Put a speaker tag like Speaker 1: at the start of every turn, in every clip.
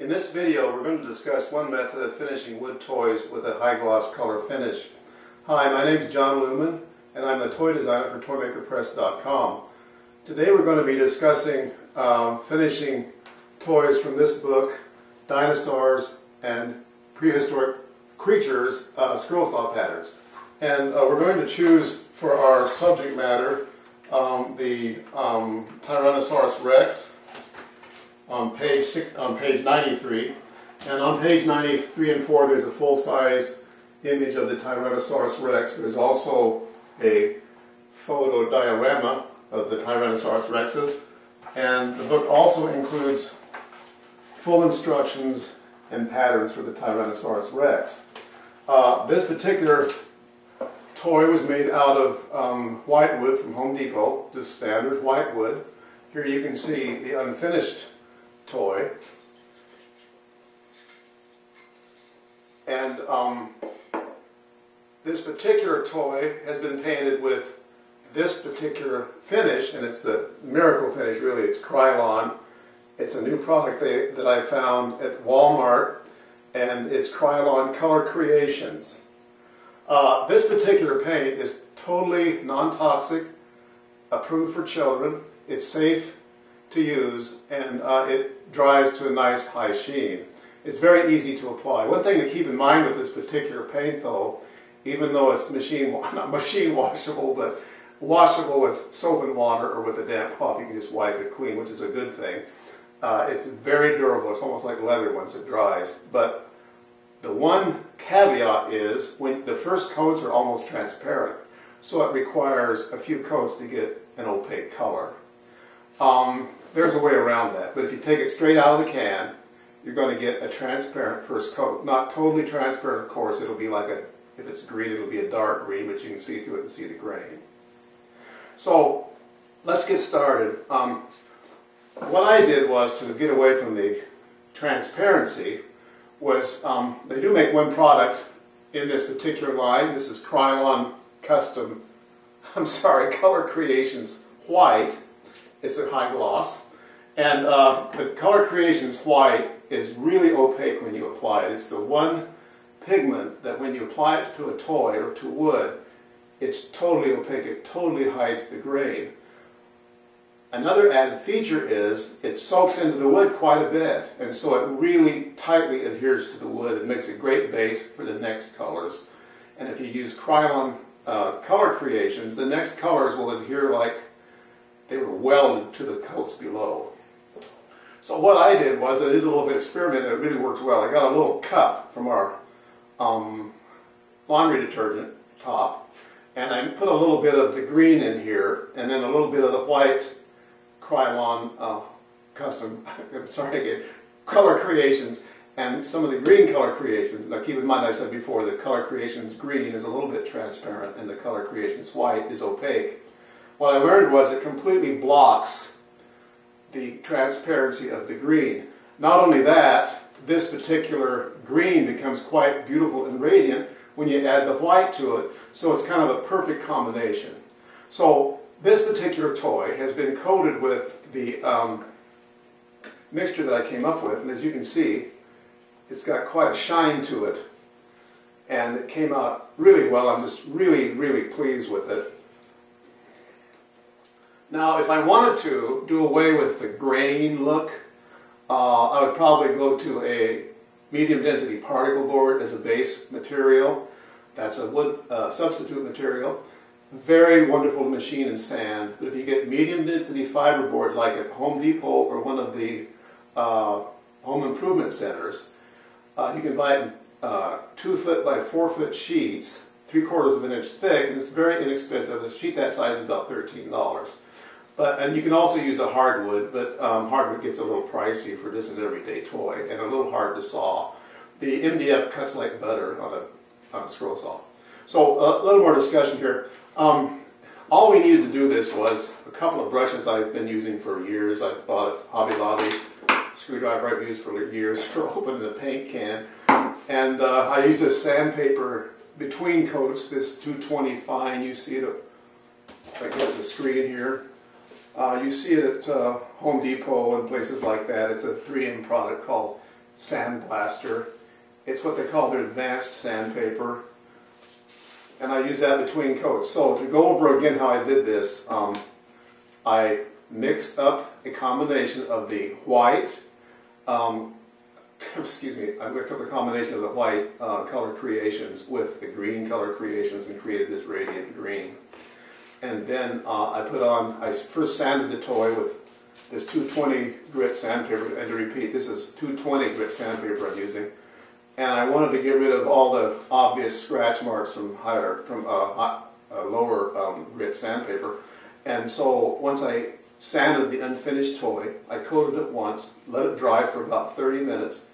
Speaker 1: In this video, we're going to discuss one method of finishing wood toys with a high gloss color finish. Hi, my name is John Luman, and I'm the toy designer for ToyMakerPress.com. Today we're going to be discussing finishing toys from this book, Dinosaurs and Prehistoric Creatures, Scroll Saw Patterns. And we're going to choose for our subject matter the Tyrannosaurus Rex on page 93, and on page 93 and 4 there's a full-size image of the Tyrannosaurus Rex. There's also a photo diorama of the Tyrannosaurus Rexes, and the book also includes full instructions and patterns for the Tyrannosaurus Rex. This particular toy was made out of whitewood from Home Depot, just standard whitewood. Here you can see the unfinished toy, and this particular toy has been painted with this particular finish, and it's a miracle finish really. It's Krylon. It's a new product that I found at Walmart, and it's Krylon Color Creations. This particular paint is totally non-toxic, approved for children. It's safe to use, and it dries to a nice high sheen. It's very easy to apply. One thing to keep in mind with this particular paint though, even though it's not machine washable, but washable with soap and water or with a damp cloth, you can just wipe it clean, which is a good thing. It's very durable. It's almost like leather once it dries. But the one caveat is when the first coats are almost transparent, so it requires a few coats to get an opaque color. There's a way around that, but if you take it straight out of the can, you're going to get a transparent first coat. Not totally transparent, of course. It'll be like if it's green, it'll be a dark green, but you can see through it and see the grain. So let's get started. What I did was, to get away from the transparency, was they do make one product in this particular line. This is Krylon Color Creations White. It's a high gloss. And the Color Creations White is really opaque when you apply it. It's the one pigment that when you apply it to a toy or to wood, it's totally opaque. It totally hides the grain. Another added feature is it soaks into the wood quite a bit, and so it really tightly adheres to the wood. It makes a great base for the next colors. And if you use Krylon Color Creations, the next colors will adhere like they were welded to the coats below. So what I did was I did a little bit of experiment, and it really worked well. I got a little cup from our laundry detergent top, and I put a little bit of the green in here, and then a little bit of the white Krylon Color Creations, and some of the green Color Creations. Now keep in mind, I said before, the Color Creations green is a little bit transparent, and the Color Creations white is opaque. What I learned was it completely blocks the transparency of the green. Not only that, this particular green becomes quite beautiful and radiant when you add the white to it, so it's kind of a perfect combination. So this particular toy has been coated with the mixture that I came up with, and as you can see, it's got quite a shine to it, and it came out really well. I'm just really, really pleased with it. Now, if I wanted to do away with the grain look, I would probably go to a medium density particle board as a base material. That's a wood substitute material. Very wonderful to machine and sand. But if you get medium density fiberboard like at Home Depot or one of the home improvement centers, you can buy it in 2-foot by 4-foot sheets, 3/4 of an inch thick, and it's very inexpensive. A sheet that size is about $13. And you can also use a hardwood, but hardwood gets a little pricey for just an everyday toy and a little hard to saw. The MDF cuts like butter on a scroll saw. So a little more discussion here. All we needed to do this was a couple of brushes I've been using for years. I bought at Hobby Lobby, screwdriver I've used for years for opening a paint can. And I use this sandpaper between coats, this 220 fine. You see it, if I get the screen here. You see it at Home Depot and places like that. It's a 3M product called Sandblaster. It's what they call their advanced sandpaper. And I use that between coats. So to go over again how I did this, I mixed up a combination of the white, excuse me, I mixed up a combination of the white color creations with the green color creations and created this radiant green. And then I first sanded the toy with this 220 grit sandpaper, and to repeat, this is 220 grit sandpaper I'm using. And I wanted to get rid of all the obvious scratch marks from lower grit sandpaper. And so once I sanded the unfinished toy, I coated it once, let it dry for about 30 minutes.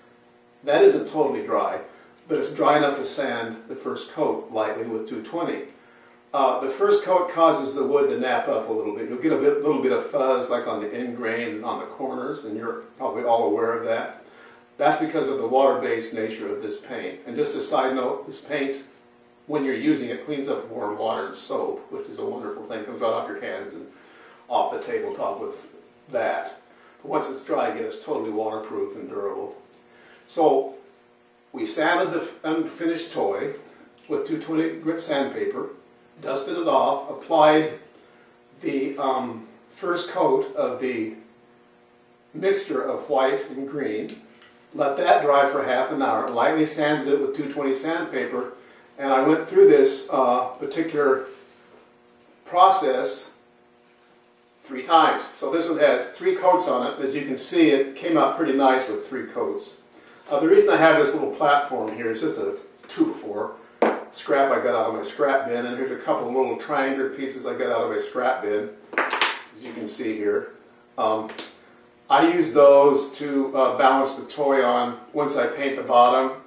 Speaker 1: That isn't totally dry, but it's dry enough to sand the first coat lightly with 220. The first coat causes the wood to nap up a little bit. You'll get a little bit of fuzz like on the end grain and on the corners, and you're probably all aware of that. That's because of the water-based nature of this paint. And just a side note, this paint, when you're using it, cleans up warm water and soap, which is a wonderful thing. It comes right off your hands and off the tabletop with that. But once it's dry again, it's totally waterproof and durable. So we sanded the unfinished toy with 220 grit sandpaper, dusted it off, applied the first coat of the mixture of white and green, let that dry for half an hour, lightly sanded it with 220 sandpaper, and I went through this particular process 3 times. So this one has 3 coats on it. As you can see, it came out pretty nice with 3 coats. The reason I have this little platform here is just a 2x4 scrap I got out of my scrap bin, and here's a couple of little triangular pieces I got out of my scrap bin, as you can see here. I use those to balance the toy on once I paint the bottom,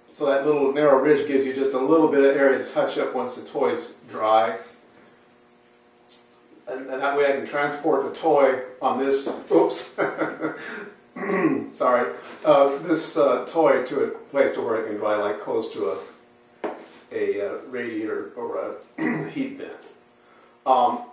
Speaker 1: so that little narrow ridge gives you just a little bit of area to touch up once the toy's dry. And that way I can transport the toy on this, oops, sorry, this toy to a place to where it can dry, like close to a radiator or a heat vent. On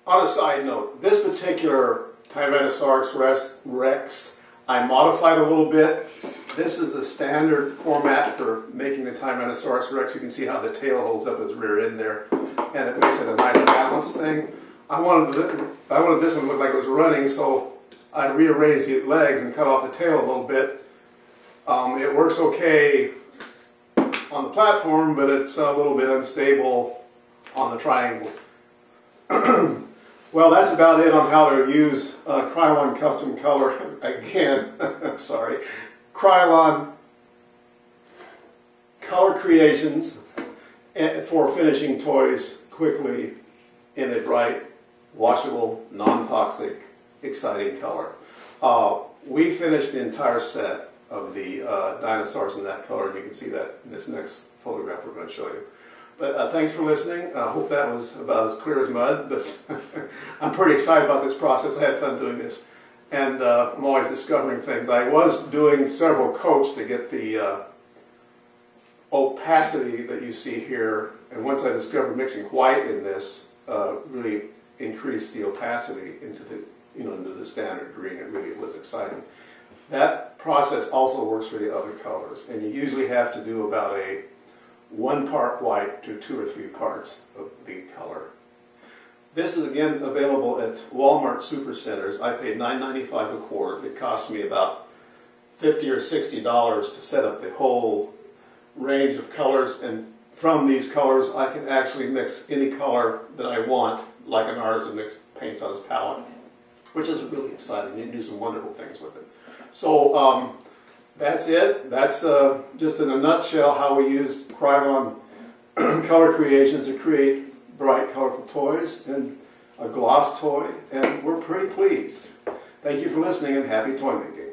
Speaker 1: a side note, this particular Tyrannosaurus Rex, I modified a little bit. This is the standard format for making the Tyrannosaurus Rex. You can see how the tail holds up his rear end there, and it makes it a nice balanced thing. I wanted this one to look like it was running, so I rearranged the legs and cut off the tail a little bit. It works okay on the platform, but it's a little bit unstable on the triangles. Well, that's about it on how to use Krylon Custom Color. Again, I'm sorry. Krylon Color Creations for finishing toys quickly in a bright, washable, non-toxic, exciting color. We finished the entire set of the dinosaurs in that color, and you can see that in this next photograph we're going to show you. But thanks for listening. I hope that was about as clear as mud, but I'm pretty excited about this process. I had fun doing this, and I'm always discovering things. I was doing several coats to get the opacity that you see here, and once I discovered mixing white in this, really increased the opacity into the standard green. It really was exciting. That process also works for the other colors, and you usually have to do about a 1 part white to 2 or 3 parts of the color. This is again available at Walmart Supercenters. I paid $9.95 a quart. It cost me about $50 or $60 to set up the whole range of colors, and from these colors I can actually mix any color that I want, like an artist would mix paints on his palette, which is really exciting. You can do some wonderful things with it. So that's it. That's just in a nutshell how we used Krylon Color Creations to create bright, colorful toys and a gloss toy, and we're pretty pleased. Thank you for listening, and happy toy making.